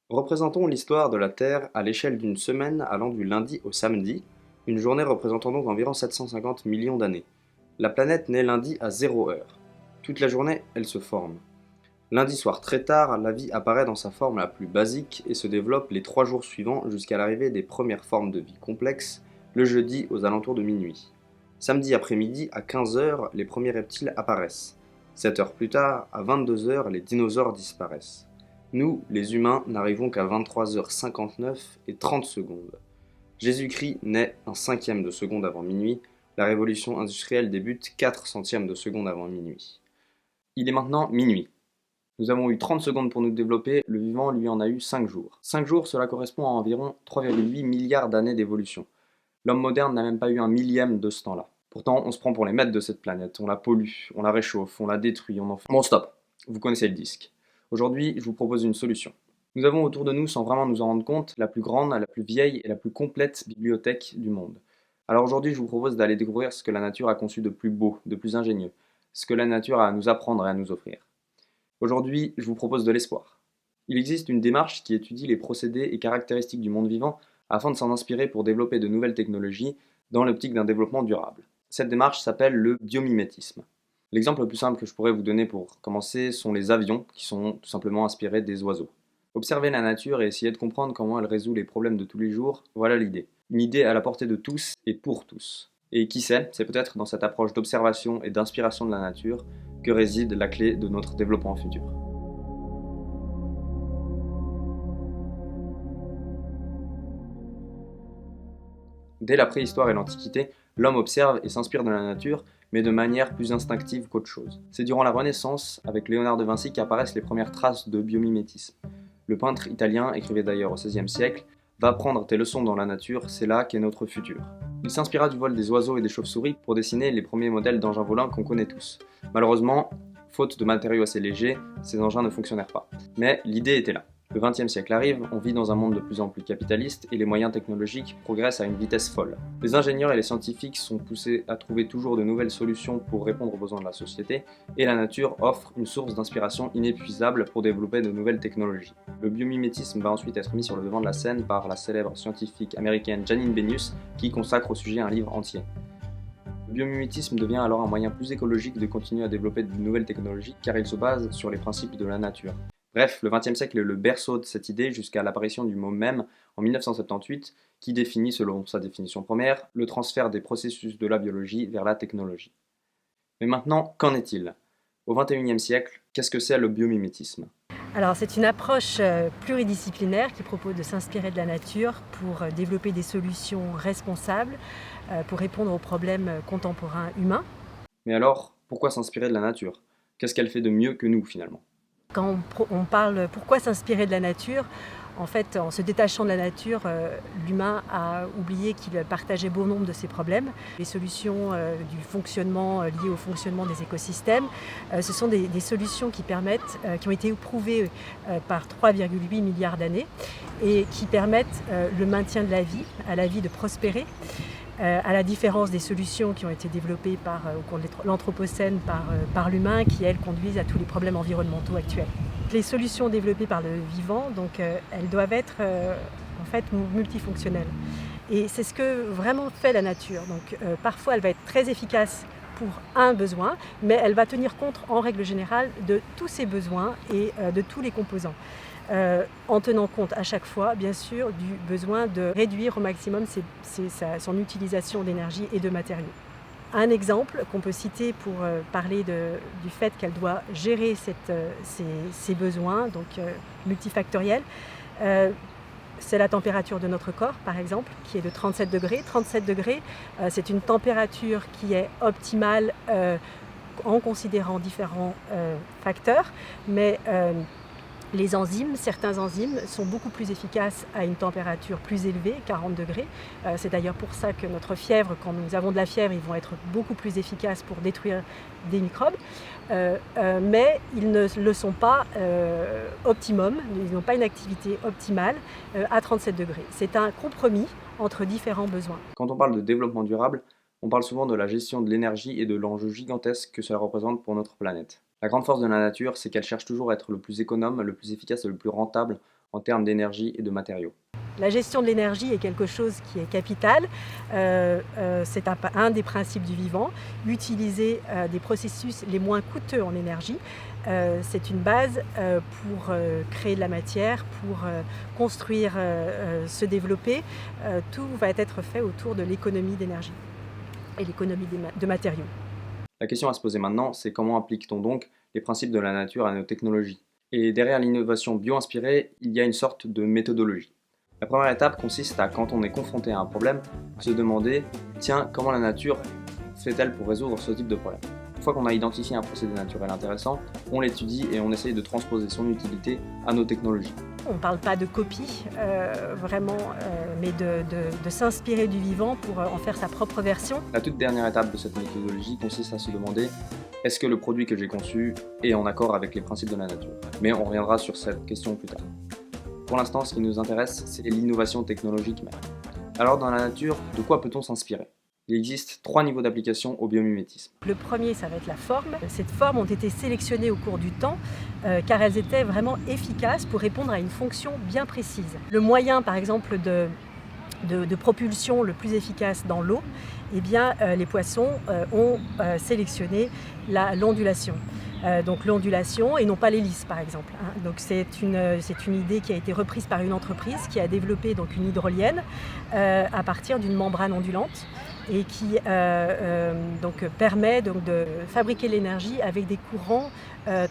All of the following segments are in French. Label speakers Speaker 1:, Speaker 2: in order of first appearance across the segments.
Speaker 1: Représentons l'histoire de la Terre à l'échelle d'une semaine allant du lundi au samedi, une journée représentant donc environ 750 millions d'années. La planète naît lundi à 0 heure. Toute la journée, elle se forme. Lundi soir très tard, la vie apparaît dans sa forme la plus basique et se développe les 3 jours suivants jusqu'à l'arrivée des premières formes de vie complexes, le jeudi aux alentours de minuit. Samedi après-midi, à 15 heures, les premiers reptiles apparaissent. 7 heures plus tard, à 22 heures, les dinosaures disparaissent. Nous, les humains, n'arrivons qu'à 23h59 et 30 secondes. Jésus-Christ naît un cinquième de seconde avant minuit, la révolution industrielle débute 4 centièmes de seconde avant minuit. Il est maintenant minuit. Nous avons eu 30 secondes pour nous développer, le vivant lui en a eu 5 jours. 5 jours, cela correspond à environ 3,8 milliards d'années d'évolution. L'homme moderne n'a même pas eu un millième de ce temps-là. Pourtant, on se prend pour les maîtres de cette planète, on la pollue, on la réchauffe, on la détruit, on en fait... Bon stop, vous connaissez le disque. Aujourd'hui, je vous propose une solution. Nous avons autour de nous, sans vraiment nous en rendre compte, la plus grande, la plus vieille et la plus complète bibliothèque du monde. Alors aujourd'hui, je vous propose d'aller découvrir ce que la nature a conçu de plus beau, de plus ingénieux, ce que la nature a à nous apprendre et à nous offrir. Aujourd'hui, je vous propose de l'espoir. Il existe une démarche qui étudie les procédés et caractéristiques du monde vivant afin de s'en inspirer pour développer de nouvelles technologies dans l'optique d'un développement durable. Cette démarche s'appelle le biomimétisme. L'exemple le plus simple que je pourrais vous donner pour commencer sont les avions, qui sont tout simplement inspirés des oiseaux. Observer la nature et essayer de comprendre comment elle résout les problèmes de tous les jours, voilà l'idée. Une idée à la portée de tous et pour tous. Et qui sait, c'est peut-être dans cette approche d'observation et d'inspiration de la nature que réside la clé de notre développement futur. Dès la préhistoire et l'Antiquité, l'homme observe et s'inspire de la nature, mais de manière plus instinctive qu'autre chose. C'est durant la Renaissance, avec Léonard de Vinci, qu'apparaissent les premières traces de biomimétisme. Le peintre italien, écrivait d'ailleurs au XVIe siècle, va prendre tes leçons dans la nature, c'est là qu'est notre futur. Il s'inspira du vol des oiseaux et des chauves-souris pour dessiner les premiers modèles d'engins volants qu'on connaît tous. Malheureusement, faute de matériaux assez légers, ces engins ne fonctionnèrent pas. Mais l'idée était là. Le XXe siècle arrive, on vit dans un monde de plus en plus capitaliste et les moyens technologiques progressent à une vitesse folle. Les ingénieurs et les scientifiques sont poussés à trouver toujours de nouvelles solutions pour répondre aux besoins de la société et la nature offre une source d'inspiration inépuisable pour développer de nouvelles technologies. Le biomimétisme va ensuite être mis sur le devant de la scène par la célèbre scientifique américaine Janine Benyus qui consacre au sujet un livre entier. Le biomimétisme devient alors un moyen plus écologique de continuer à développer de nouvelles technologies car il se base sur les principes de la nature. Bref, le XXe siècle est le berceau de cette idée jusqu'à l'apparition du mot même en 1978 qui définit, selon sa définition première, le transfert des processus de la biologie vers la technologie. Mais maintenant, qu'en est-il? Au XXIe siècle, qu'est-ce que c'est le biomimétisme?
Speaker 2: Alors c'est une approche pluridisciplinaire qui propose de s'inspirer de la nature pour développer des solutions responsables pour répondre aux problèmes contemporains humains.
Speaker 1: Mais alors, pourquoi s'inspirer de la nature? Qu'est-ce qu'elle fait de mieux que nous finalement?
Speaker 2: Quand on parle pourquoi s'inspirer de la nature, en fait, en se détachant de la nature, l'humain a oublié qu'il partageait bon nombre de ses problèmes. Les solutions du fonctionnement liées au fonctionnement des écosystèmes, ce sont des solutions qui permettent, qui ont été éprouvées par 3,8 milliards d'années et qui permettent le maintien de la vie, à la vie de prospérer. À la différence des solutions qui ont été développées au cours de l'Anthropocène par l'humain, qui elles conduisent à tous les problèmes environnementaux actuels. Les solutions développées par le vivant, donc, elles doivent être en fait multifonctionnelles. Et c'est ce que vraiment fait la nature. Donc, parfois, elle va être très efficace pour un besoin, mais elle va tenir compte en règle générale de tous ses besoins et de tous les composants. En tenant compte à chaque fois, bien sûr, du besoin de réduire au maximum son utilisation d'énergie et de matériaux. Un exemple qu'on peut citer pour parler du fait qu'elle doit gérer ses besoins, donc multifactoriels, c'est la température de notre corps, par exemple, qui est de 37 degrés. 37 degrés, c'est une température qui est optimale en considérant différents facteurs, mais les enzymes, certains enzymes sont beaucoup plus efficaces à une température plus élevée, 40 degrés. C'est d'ailleurs pour ça que notre fièvre, quand nous avons de la fièvre, ils vont être beaucoup plus efficaces pour détruire des microbes. Mais ils ne le sont pas optimum, ils n'ont pas une activité optimale à 37 degrés. C'est un compromis entre différents besoins.
Speaker 1: Quand on parle de développement durable, on parle souvent de la gestion de l'énergie et de l'enjeu gigantesque que cela représente pour notre planète. La grande force de la nature, c'est qu'elle cherche toujours à être le plus économe, le plus efficace et le plus rentable en termes d'énergie et de matériaux.
Speaker 2: La gestion de l'énergie est quelque chose qui est capital. C'est un des principes du vivant. Utiliser des processus les moins coûteux en énergie, c'est une base pour créer de la matière, pour construire, se développer. Tout va être fait autour de l'économie d'énergie et l'économie de matériaux.
Speaker 1: La question à se poser maintenant, c'est comment applique-t-on donc les principes de la nature à nos technologies? Et derrière l'innovation bio-inspirée, il y a une sorte de méthodologie. La première étape consiste à, quand on est confronté à un problème, se demander « Tiens, comment la nature fait-elle pour résoudre ce type de problème ?» Une fois qu'on a identifié un procédé naturel intéressant, on l'étudie et on essaye de transposer son utilité à nos technologies.
Speaker 2: On ne parle pas de copie, vraiment, mais de s'inspirer du vivant pour en faire sa propre version.
Speaker 1: La toute dernière étape de cette méthodologie consiste à se demander « Est-ce que le produit que j'ai conçu est en accord avec les principes de la nature ?» Mais on reviendra sur cette question plus tard. Pour l'instant, ce qui nous intéresse, c'est l'innovation technologique même. Alors, dans la nature, de quoi peut-on s'inspirer? Il existe 3 niveaux d'application au biomimétisme.
Speaker 2: Le premier, ça va être la forme. Ces formes ont été sélectionnées au cours du temps car elles étaient vraiment efficaces pour répondre à une fonction bien précise. Le moyen, par exemple, de propulsion le plus efficace dans l'eau, eh bien, les poissons ont sélectionné l'ondulation. Donc l'ondulation et non pas l'hélice par exemple. Donc c'est une idée qui a été reprise par une entreprise qui a développé donc une hydrolienne à partir d'une membrane ondulante et qui donc permet donc de fabriquer l'énergie avec des courants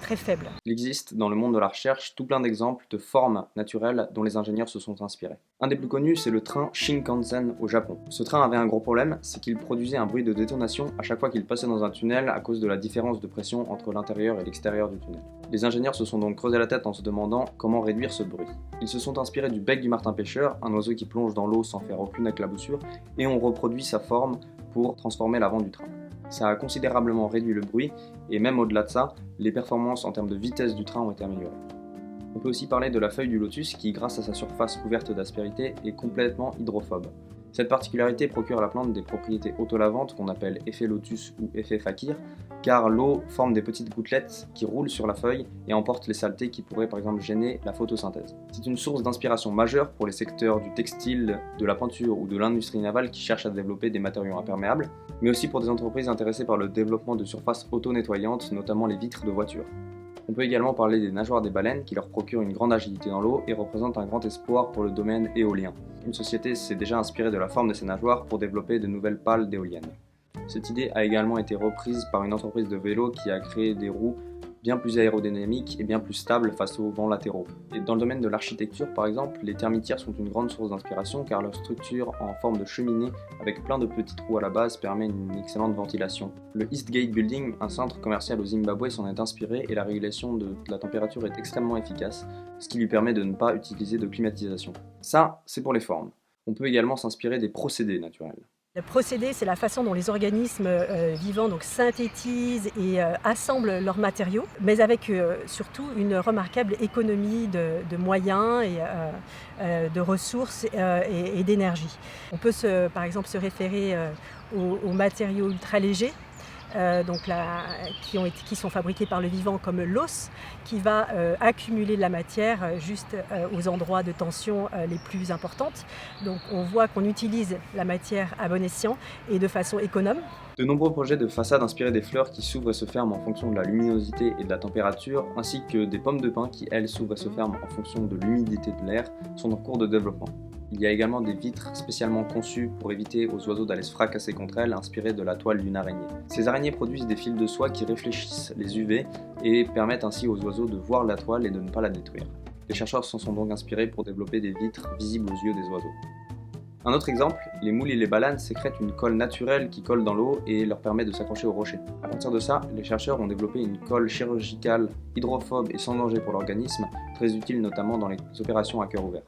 Speaker 2: très faibles.
Speaker 1: Il existe dans le monde de la recherche tout plein d'exemples de formes naturelles dont les ingénieurs se sont inspirés. Un des plus connus, c'est le train Shinkansen au Japon. Ce train avait un gros problème, c'est qu'il produisait un bruit de détonation à chaque fois qu'il passait dans un tunnel à cause de la différence de pression entre l'intérieur et l'extérieur du tunnel. Les ingénieurs se sont donc creusé la tête en se demandant comment réduire ce bruit. Ils se sont inspirés du bec du martin-pêcheur, un oiseau qui plonge dans l'eau sans faire aucune éclaboussure, et ont reproduit sa forme pour transformer l'avant du train. Ça a considérablement réduit le bruit, et même au-delà de ça, les performances en termes de vitesse du train ont été améliorées. On peut aussi parler de la feuille du lotus qui, grâce à sa surface couverte d'aspérité, est complètement hydrophobe. Cette particularité procure à la plante des propriétés autolavantes qu'on appelle effet lotus ou effet fakir, car l'eau forme des petites gouttelettes qui roulent sur la feuille et emportent les saletés qui pourraient par exemple gêner la photosynthèse. C'est une source d'inspiration majeure pour les secteurs du textile, de la peinture ou de l'industrie navale qui cherchent à développer des matériaux imperméables, mais aussi pour des entreprises intéressées par le développement de surfaces auto-nettoyantes, notamment les vitres de voitures. On peut également parler des nageoires des baleines qui leur procurent une grande agilité dans l'eau et représentent un grand espoir pour le domaine éolien. Une société s'est déjà inspirée de la forme de ces nageoires pour développer de nouvelles pales d'éoliennes. Cette idée a également été reprise par une entreprise de vélo qui a créé des roues bien plus aérodynamiques et bien plus stables face aux vents latéraux. Et dans le domaine de l'architecture par exemple, les termitières sont une grande source d'inspiration car leur structure en forme de cheminée avec plein de petits trous à la base permet une excellente ventilation. Le Eastgate Building, un centre commercial au Zimbabwe, s'en est inspiré et la régulation de la température est extrêmement efficace, ce qui lui permet de ne pas utiliser de climatisation. Ça, c'est pour les formes. On peut également s'inspirer des procédés naturels.
Speaker 2: Le procédé, c'est la façon dont les organismes vivants donc, synthétisent et assemblent leurs matériaux, mais avec surtout une remarquable économie de moyens et de ressources et d'énergie. On peut par exemple se référer aux matériaux ultra légers, qui sont fabriqués par le vivant comme l'os, qui va accumuler de la matière juste aux endroits de tension les plus importantes. Donc on voit qu'on utilise la matière à bon escient et de façon économe.
Speaker 1: De nombreux projets de façade inspirés des fleurs qui s'ouvrent et se ferment en fonction de la luminosité et de la température, ainsi que des pommes de pin qui, elles, s'ouvrent et se ferment en fonction de l'humidité de l'air, sont en cours de développement. Il y a également des vitres spécialement conçues pour éviter aux oiseaux d'aller se fracasser contre elles, inspirées de la toile d'une araignée. Ces araignées produisent des fils de soie qui réfléchissent les UV et permettent ainsi aux oiseaux de voir la toile et de ne pas la détruire. Les chercheurs s'en sont donc inspirés pour développer des vitres visibles aux yeux des oiseaux. Un autre exemple, les moules et les baleines sécrètent une colle naturelle qui colle dans l'eau et leur permet de s'accrocher aux rochers. À partir de ça, les chercheurs ont développé une colle chirurgicale hydrophobe et sans danger pour l'organisme, très utile notamment dans les opérations à cœur ouvert.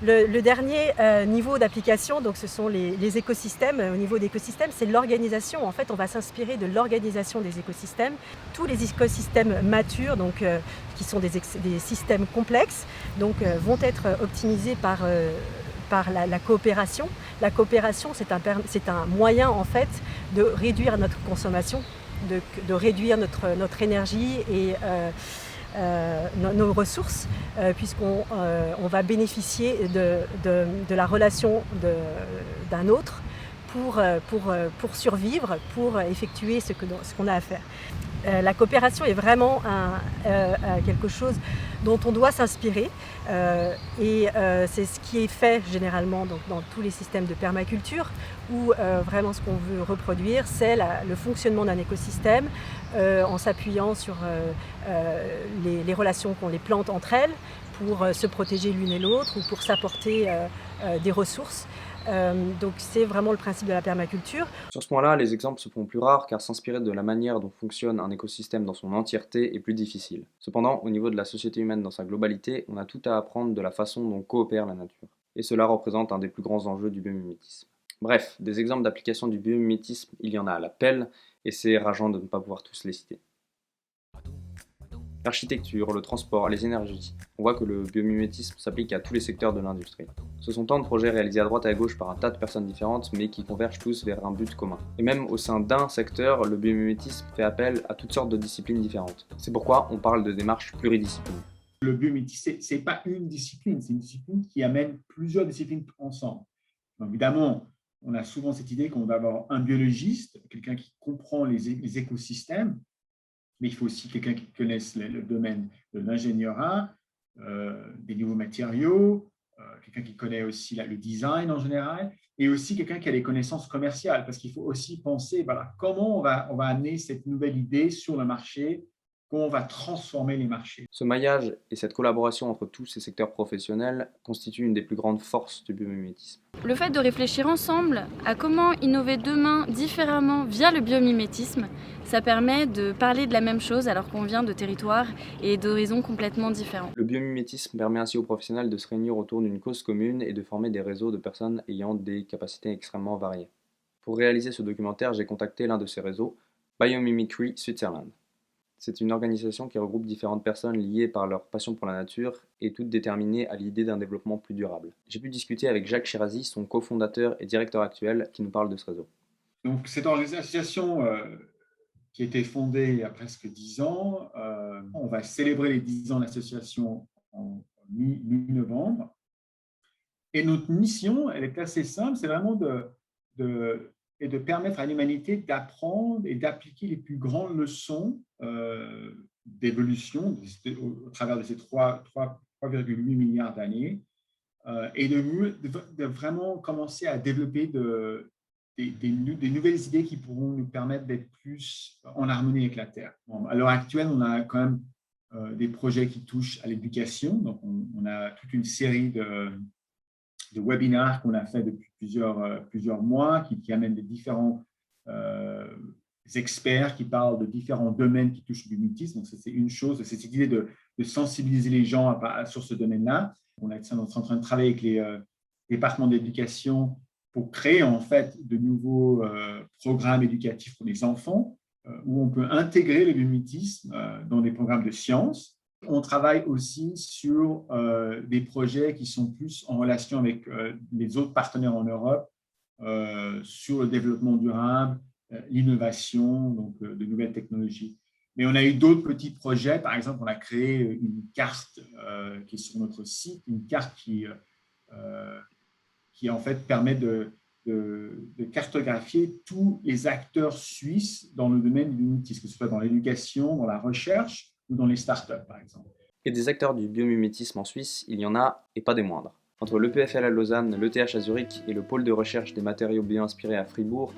Speaker 2: Le dernier niveau d'application, donc ce sont les écosystèmes. Au niveau d'écosystèmes, c'est l'organisation. En fait, on va s'inspirer de l'organisation des écosystèmes. Tous les écosystèmes matures, donc, qui sont des systèmes complexes, donc, vont être optimisés par la coopération. La coopération, c'est un moyen en fait de réduire notre consommation de réduire notre énergie et nos ressources, puisqu'on va bénéficier de la relation d'un autre pour survivre, pour effectuer ce qu'on a à faire. La coopération est vraiment quelque chose dont on doit s'inspirer et c'est ce qui est fait généralement dans tous les systèmes de permaculture où vraiment ce qu'on veut reproduire c'est le fonctionnement d'un écosystème en s'appuyant sur les relations qu'ont les plantes entre elles pour se protéger l'une et l'autre ou pour s'apporter des ressources. Donc c'est vraiment le principe de la permaculture.
Speaker 1: Sur ce point-là, les exemples se font plus rares car s'inspirer de la manière dont fonctionne un écosystème dans son entièreté est plus difficile. Cependant, au niveau de la société humaine dans sa globalité, on a tout à apprendre de la façon dont coopère la nature. Et cela représente un des plus grands enjeux du biomimétisme. Bref, des exemples d'application du biomimétisme, il y en a à la pelle, et c'est rageant de ne pas pouvoir tous les citer. L'architecture, le transport, les énergies. On voit que le biomimétisme s'applique à tous les secteurs de l'industrie. Ce sont tant de projets réalisés à droite et à gauche par un tas de personnes différentes, mais qui convergent tous vers un but commun. Et même au sein d'un secteur, le biomimétisme fait appel à toutes sortes de disciplines différentes. C'est pourquoi on parle de démarches pluridisciplinaires.
Speaker 3: Le biomimétisme, ce n'est pas une discipline, c'est une discipline qui amène plusieurs disciplines ensemble. Donc, évidemment, on a souvent cette idée qu'on va avoir un biologiste, quelqu'un qui comprend les écosystèmes, mais il faut aussi quelqu'un qui connaisse le domaine de l'ingénierat, des nouveaux matériaux, quelqu'un qui connaît aussi le design en général, et aussi quelqu'un qui a des connaissances commerciales, parce qu'il faut aussi penser comment on va amener cette nouvelle idée sur le marché, comment on va transformer les marchés.
Speaker 1: Ce maillage et cette collaboration entre tous ces secteurs professionnels constituent une des plus grandes forces du biomimétisme.
Speaker 4: Le fait de réfléchir ensemble à comment innover demain différemment via le biomimétisme, ça permet de parler de la même chose alors qu'on vient de territoires et d'horizons complètement différents.
Speaker 1: Le biomimétisme permet ainsi aux professionnels de se réunir autour d'une cause commune et de former des réseaux de personnes ayant des capacités extrêmement variées. Pour réaliser ce documentaire, j'ai contacté l'un de ces réseaux, Biomimicry Switzerland. C'est une organisation qui regroupe différentes personnes liées par leur passion pour la nature et toutes déterminées à l'idée d'un développement plus durable. J'ai pu discuter avec Jacques Chirazi, son cofondateur et directeur actuel, qui nous parle de ce réseau.
Speaker 3: Donc, c'est une association qui a été fondée il y a presque 10 ans. On va célébrer les 10 ans de l'association en mi-novembre. Et notre mission, elle est assez simple, c'est vraiment de permettre à l'humanité d'apprendre et d'appliquer les plus grandes leçons d'évolution au travers de ces 3,8 milliards d'années et de vraiment commencer à développer des nouvelles idées qui pourront nous permettre d'être plus en harmonie avec la Terre. Bon, à l'heure actuelle, on a quand même des projets qui touchent à l'éducation. Donc, on a toute une série de webinaires qu'on a fait depuis plusieurs mois qui amènent des différents experts qui parlent de différents domaines qui touchent au biomimétisme. Donc, c'est une chose, c'est cette idée de sensibiliser les gens sur ce domaine-là. On est en train de travailler avec les départements d'éducation pour créer en fait de nouveaux programmes éducatifs pour les enfants où on peut intégrer le biomimétisme dans des programmes de sciences. On travaille aussi sur des projets qui sont plus en relation avec les autres partenaires en Europe sur le développement durable, l'innovation, donc de nouvelles technologies. Mais on a eu d'autres petits projets. Par exemple, on a créé une carte qui est sur notre site, une carte qui en fait permet de cartographier tous les acteurs suisses dans le domaine du biomimétisme, que ce soit dans l'éducation, dans la recherche ou dans les startups, par exemple.
Speaker 1: Et des acteurs du biomimétisme en Suisse, il y en a, et pas des moindres. Entre l'EPFL à Lausanne, l'ETH à Zurich et le pôle de recherche des matériaux bio-inspirés à Fribourg,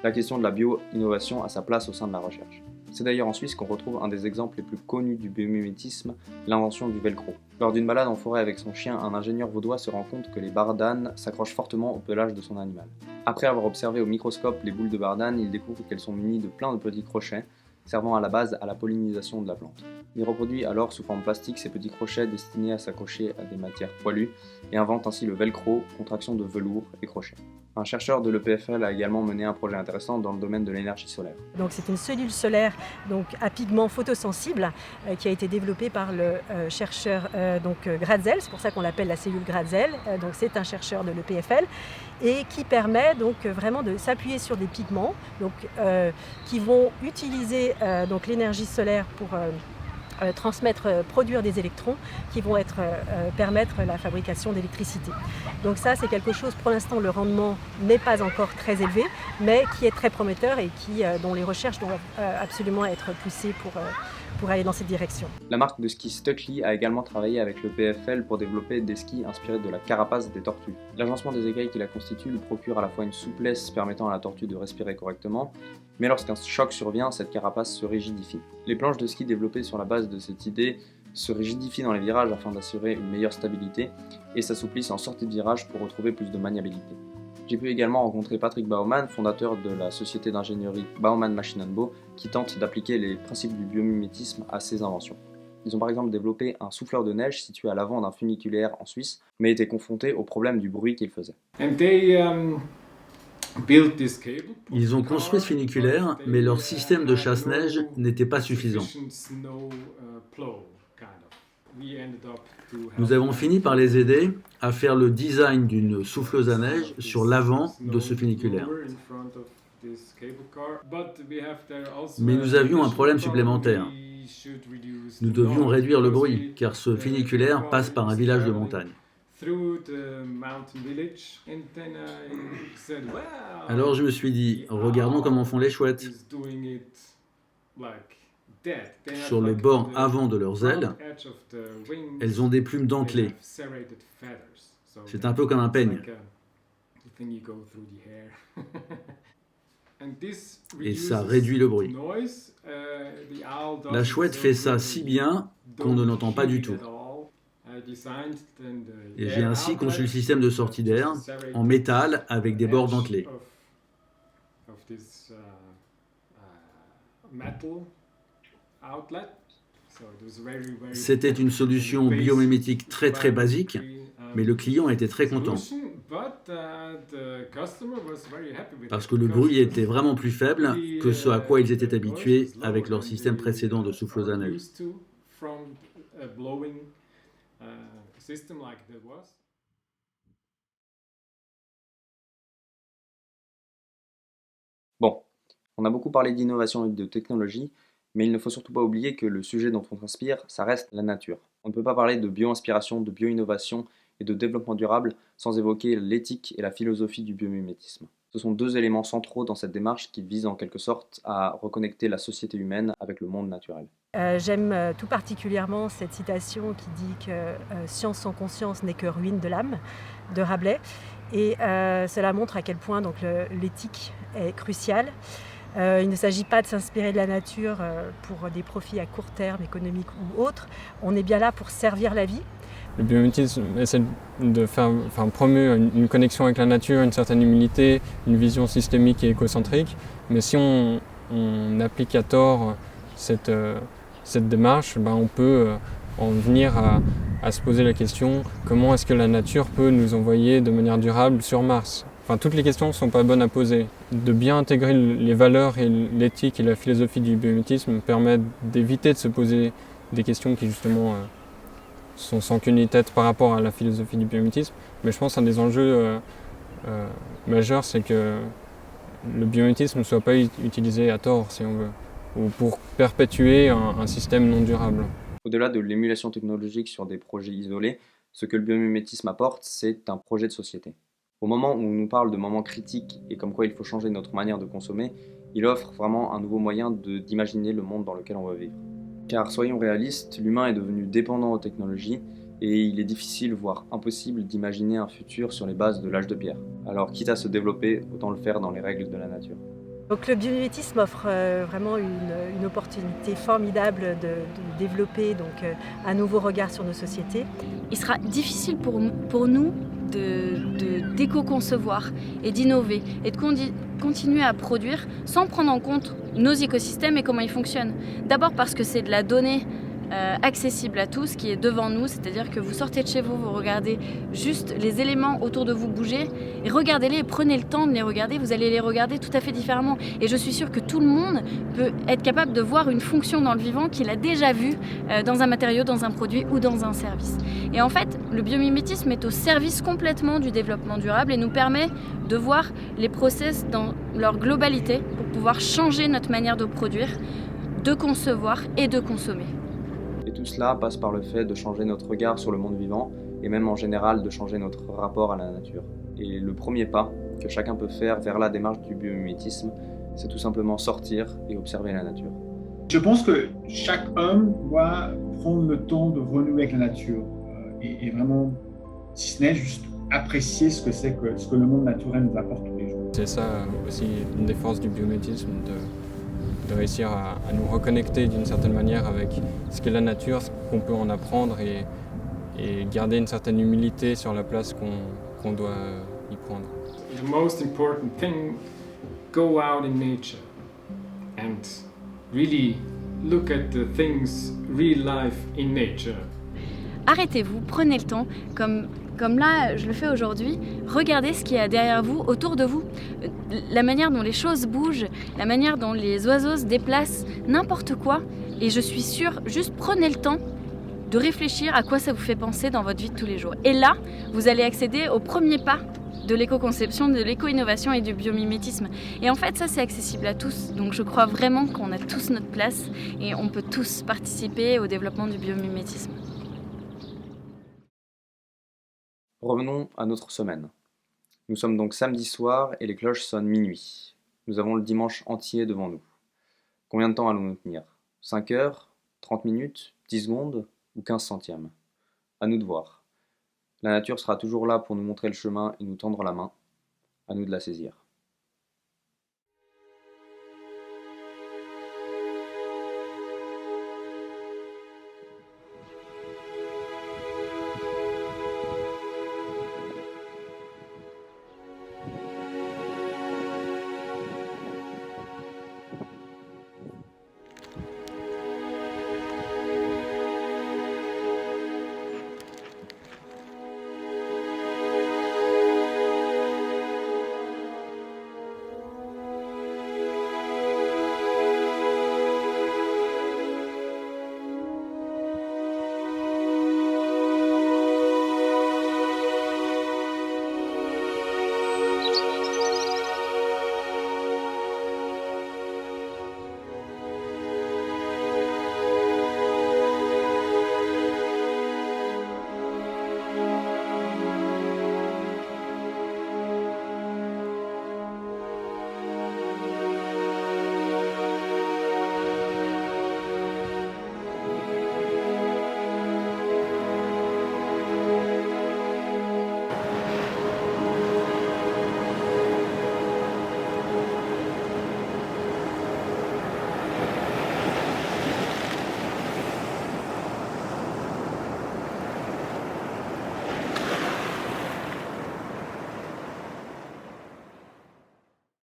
Speaker 1: la question de la bio-innovation a sa place au sein de la recherche. C'est d'ailleurs en Suisse qu'on retrouve un des exemples les plus connus du biomimétisme, l'invention du velcro. Lors d'une balade en forêt avec son chien, un ingénieur vaudois se rend compte que les bardanes s'accrochent fortement au pelage de son animal. Après avoir observé au microscope les boules de bardane, il découvre qu'elles sont munies de plein de petits crochets, servant à la base à la pollinisation de la plante. Il reproduit alors sous forme plastique ces petits crochets destinés à s'accrocher à des matières poilues et invente ainsi le velcro, contraction de velours et crochet. Un chercheur de l'EPFL a également mené un projet intéressant dans le domaine de l'énergie solaire.
Speaker 2: Donc c'est une cellule solaire à pigments photosensibles qui a été développée par le chercheur Gratzel, c'est pour ça qu'on l'appelle la cellule Gratzel. Donc c'est un chercheur de l'EPFL et qui permet donc vraiment de s'appuyer sur des pigments qui vont utiliser l'énergie solaire pour produire des électrons qui vont permettre la fabrication d'électricité. Donc ça, c'est quelque chose, pour l'instant, le rendement n'est pas encore très élevé, mais qui est très prometteur et dont les recherches doivent absolument être poussées pour aller dans cette direction.
Speaker 1: La marque de ski Stuckly a également travaillé avec le PFL pour développer des skis inspirés de la carapace des tortues. L'agencement des écailles qui la constituent lui procure à la fois une souplesse permettant à la tortue de respirer correctement, mais lorsqu'un choc survient, cette carapace se rigidifie. Les planches de ski développées sur la base de cette idée se rigidifient dans les virages afin d'assurer une meilleure stabilité et s'assouplissent en sortie de virage pour retrouver plus de maniabilité. J'ai pu également rencontrer Patrick Baumann, fondateur de la société d'ingénierie Baumann Machine & Bow, qui tente d'appliquer les principes du biomimétisme à ses inventions. Ils ont par exemple développé un souffleur de neige situé à l'avant d'un funiculaire en Suisse, mais étaient confrontés au problème du bruit qu'il faisait.
Speaker 5: Ils ont construit ce funiculaire, mais leur système de chasse-neige n'était pas suffisant. Nous avons fini par les aider à faire le design d'une souffleuse à neige sur l'avant de ce funiculaire. Mais nous avions un problème supplémentaire. Nous devions réduire le bruit, car ce funiculaire passe par un village de montagne. Alors je me suis dit, regardons comment font les chouettes. Sur le bord avant de leurs ailes, elles ont des plumes dentelées. C'est un peu comme un peigne. Et ça réduit le bruit. La chouette fait ça si bien qu'on ne l'entend pas du tout. Et j'ai ainsi conçu le système de sortie d'air en métal avec des bords dentelés. C'était une solution biomimétique très basique, mais le client était très content. Parce que le bruit était vraiment plus faible que ce à quoi ils étaient habitués avec leur système précédent de souffleuse à neige.
Speaker 1: Bon, on a beaucoup parlé d'innovation et de technologie, mais il ne faut surtout pas oublier que le sujet dont on s'inspire, ça reste la nature. On ne peut pas parler de bio-inspiration, de bio-innovation et de développement durable sans évoquer l'éthique et la philosophie du biomimétisme. Ce sont deux éléments centraux dans cette démarche qui visent en quelque sorte à reconnecter la société humaine avec le monde naturel.
Speaker 2: J'aime tout particulièrement cette citation qui dit que science sans conscience n'est que ruine de l'âme, de Rabelais. Et cela montre à quel point l'éthique est cruciale. Il ne s'agit pas de s'inspirer de la nature pour des profits à court terme, économiques ou autres. On est bien là pour servir la vie.
Speaker 6: Le biomimétisme essaie de promouvoir une connexion avec la nature, une certaine humilité, une vision systémique et écocentrique. Mais si on applique à tort cette démarche, on peut en venir à se poser la question comment est-ce que la nature peut nous envoyer de manière durable sur Mars ? Toutes les questions ne sont pas bonnes à poser. De bien intégrer les valeurs et l'éthique et la philosophie du biomimétisme permet d'éviter de se poser des questions qui justement sont sans queue ni tête par rapport à la philosophie du biomimétisme. Mais je pense qu'un des enjeux majeurs, c'est que le biomimétisme ne soit pas utilisé à tort, si on veut, ou pour perpétuer un système non durable.
Speaker 1: Au-delà de l'émulation technologique sur des projets isolés, ce que le biomimétisme apporte, c'est un projet de société. Au moment où on nous parle de moments critiques et comme quoi il faut changer notre manière de consommer, il offre vraiment un nouveau moyen d'imaginer le monde dans lequel on va vivre. Car soyons réalistes, l'humain est devenu dépendant aux technologies et il est difficile, voire impossible, d'imaginer un futur sur les bases de l'âge de pierre. Alors quitte à se développer, autant le faire dans les règles de la nature.
Speaker 2: Donc le biomimétisme offre vraiment une opportunité formidable de développer un nouveau regard sur nos sociétés.
Speaker 4: Il sera difficile pour nous d'éco-concevoir et d'innover et de continuer à produire sans prendre en compte nos écosystèmes et comment ils fonctionnent. D'abord parce que c'est de la donnée accessible à tous qui est devant nous, c'est-à-dire que vous sortez de chez vous, vous regardez juste les éléments autour de vous bouger et regardez-les et prenez le temps de les regarder, vous allez les regarder tout à fait différemment. Et je suis sûre que tout le monde peut être capable de voir une fonction dans le vivant qu'il a déjà vue dans un matériau, dans un produit ou dans un service. Et en fait, le biomimétisme est au service complètement du développement durable et nous permet de voir les process dans leur globalité pour pouvoir changer notre manière de produire, de concevoir et de consommer.
Speaker 1: Et tout cela passe par le fait de changer notre regard sur le monde vivant et même en général de changer notre rapport à la nature. Et le premier pas que chacun peut faire vers la démarche du biomimétisme, c'est tout simplement sortir et observer la nature.
Speaker 3: Je pense que chaque homme doit prendre le temps de renouer avec la nature et vraiment, si ce n'est juste apprécier ce que c'est que ce que le monde naturel nous apporte tous les jours.
Speaker 6: C'est ça aussi une des forces du biomimétisme, de réussir à nous reconnecter d'une certaine manière avec ce qu'est la nature, ce qu'on peut en apprendre et garder une certaine humilité sur la place qu'on doit y prendre.
Speaker 7: The most important thing, go out in nature and really look at the things, real life in nature.
Speaker 4: Arrêtez-vous, prenez le temps, comme là je le fais aujourd'hui, regardez ce qu'il y a derrière vous, autour de vous, la manière dont les choses bougent, la manière dont les oiseaux se déplacent, n'importe quoi. Et je suis sûre, juste prenez le temps de réfléchir à quoi ça vous fait penser dans votre vie de tous les jours. Et là, vous allez accéder au premier pas de l'éco-conception, de l'éco-innovation et du biomimétisme. Et en fait, ça c'est accessible à tous. Donc je crois vraiment qu'on a tous notre place et on peut tous participer au développement du biomimétisme.
Speaker 1: Revenons à notre semaine. Nous sommes donc samedi soir et les cloches sonnent minuit. Nous avons le dimanche entier devant nous. Combien de temps allons-nous tenir ? 5 heures ? 30 minutes ? 10 secondes ? Ou 15 centièmes ? À nous de voir. La nature sera toujours là pour nous montrer le chemin et nous tendre la main. À nous de la saisir.